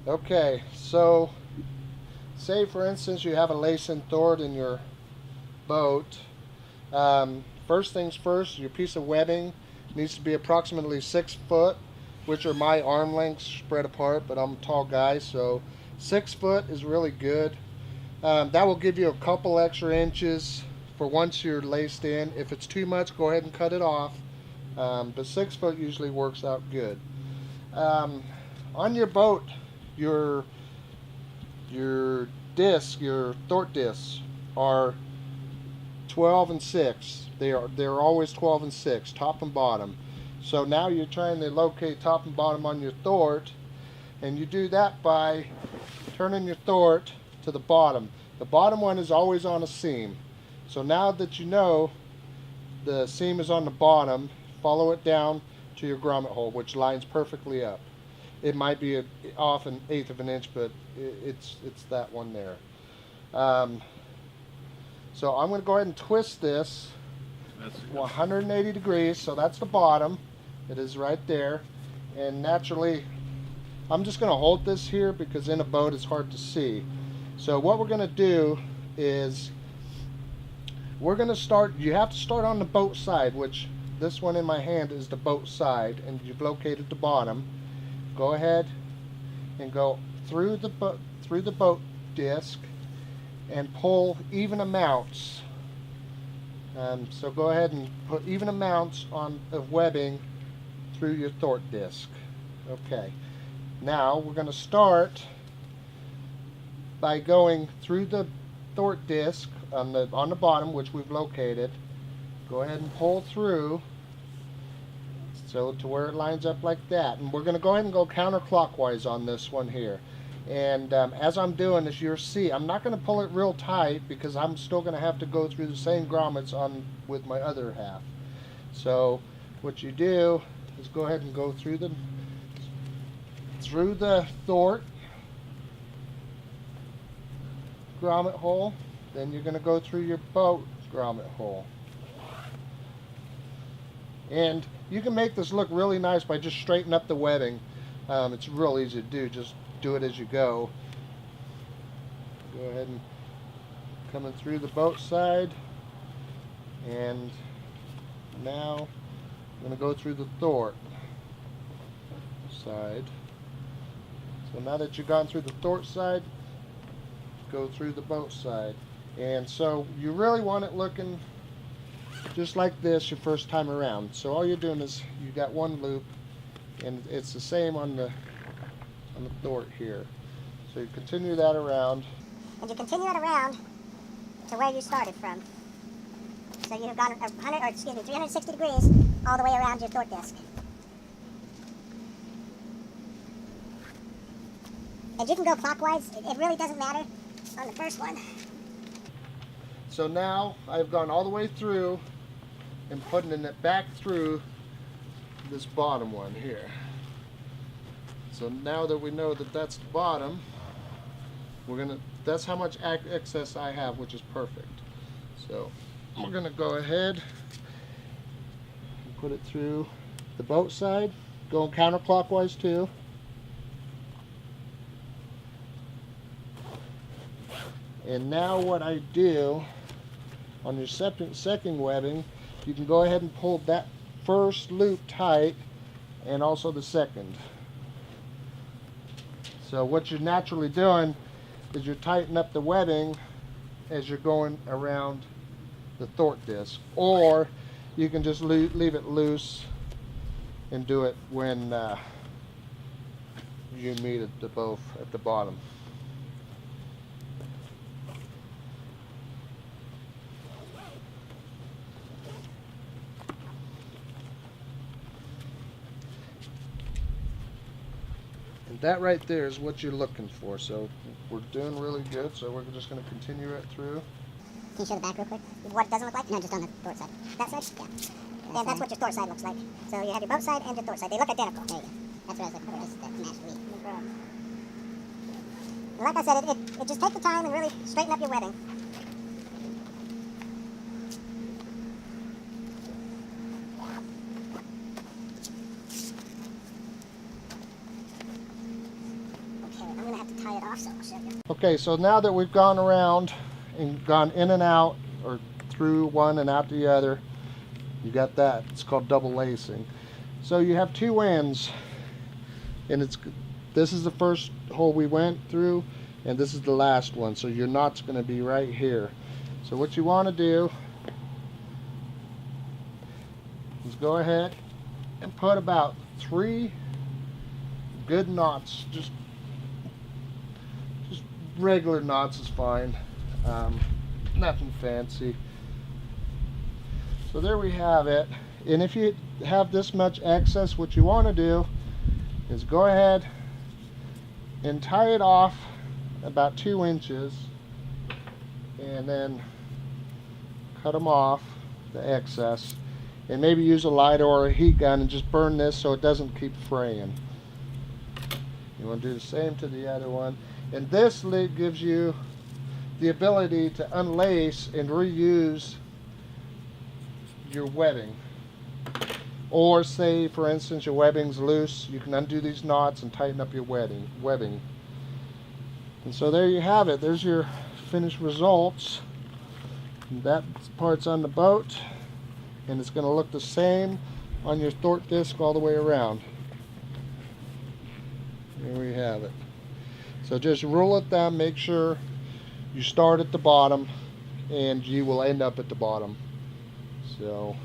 Okay, so say for instance you have a lacing thwart in your boat. First things first, your piece of webbing needs to be approximately 6 foot, which are my arm lengths spread apart, but I'm a tall guy, so 6 foot is really good. That will give you a couple extra inches for once you're laced in. If it's too much, go ahead and cut it off. But 6 foot usually works out good. Um, on your boat, your your disc, your thwart discs, are 12 and 6. They're always 12 and 6, top and bottom. So now you're trying to locate top and bottom on your thwart, and you do that by turning your thwart to the bottom. The bottom one is always on a seam. So now that you know the seam is on the bottom, follow it down to your grommet hole, which lines perfectly up. It might be off an eighth of an inch, but it's that one there. Um, so I'm going to go ahead and twist this 180 degrees. So that's the bottom. It is right there. And naturally, I'm just going to hold this here because in a boat it's hard to see. So what we're going to do is we're going to start, you have to start on the boat side, which this one in my hand is the boat side, and you've located the bottom. Go ahead and go through the boat disc and pull even amounts. So go ahead and put even amounts of webbing through your thwart disc. Okay. Now we're going to start by going through the thwart disc on the bottom, which we've located. Go ahead and pull through so to where it lines up like that. And we're going to go ahead and go counterclockwise on this one here. And as I'm doing this, you'll see I'm not going to pull it real tight because I'm still going to have to go through the same grommets on with my other half. So what you do is go ahead and go through the thwart grommet hole. Then you're going to go through your boat grommet hole. And you can make this look really nice by just straightening up the webbing. It's real easy to do. Just do it as you go. Go ahead and coming through the boat side. And now I'm going to go through the thwart side. So now that you've gone through the thwart side, go through the boat side. And so you really want it looking just like this your first time around. So all you're doing is you got one loop, and it's the same on the thwart here. So you continue that around. And you continue it around to where you started from. So you've gone 360 degrees all the way around your thwart disc. And you can go clockwise. It really doesn't matter on the first one. So now I've gone all the way through and putting it back through this bottom one here. So now that we know that that's the bottom, that's how much excess I have, which is perfect. So we're gonna go ahead and put it through the boat side, going counterclockwise too. And now what I do on your second webbing, you can go ahead and pull that first loop tight and also the second. So what you're naturally doing is you're tightening up the webbing as you're going around the thwart disc, or you can just leave it loose and do it when you meet at the bottom. That right there is what you're looking for. So we're doing really good. So we're just going to continue it through. Can you show the back real quick? What it doesn't look like? No, just on the thwart side. That side? Yeah. Yeah, that's what your thwart side looks like. So you have your boat side and your thwart side. They look identical. There you go. That's what I was looking for. Just that matched weed. Like I said, it just take the time and really straighten up your webbing. Okay, off, so I'll show you. Okay, so now that we've gone around and gone in and out, or through one and out the other, you got that. It's called double lacing. So you have two ends, and this is the first hole we went through, and this is the last one. So your knot's going to be right here. So what you want to do is go ahead and put about 3 good knots. Just regular knots is fine. Nothing fancy. So there we have it. And if you have this much excess, what you want to do is go ahead and tie it off about 2 inches, and then cut them off, the excess, and maybe use a lighter or a heat gun and just burn this so it doesn't keep fraying. You want to do the same to the other one, and this lid gives you the ability to unlace and reuse your webbing. Or say, for instance, your webbing's loose, you can undo these knots and tighten up your webbing. And so there you have it. There's your finished results. And that part's on the boat, and it's going to look the same on your thwart disc all the way around. There we have it. So just rule of thumb, make sure you start at the bottom and you will end up at the bottom. So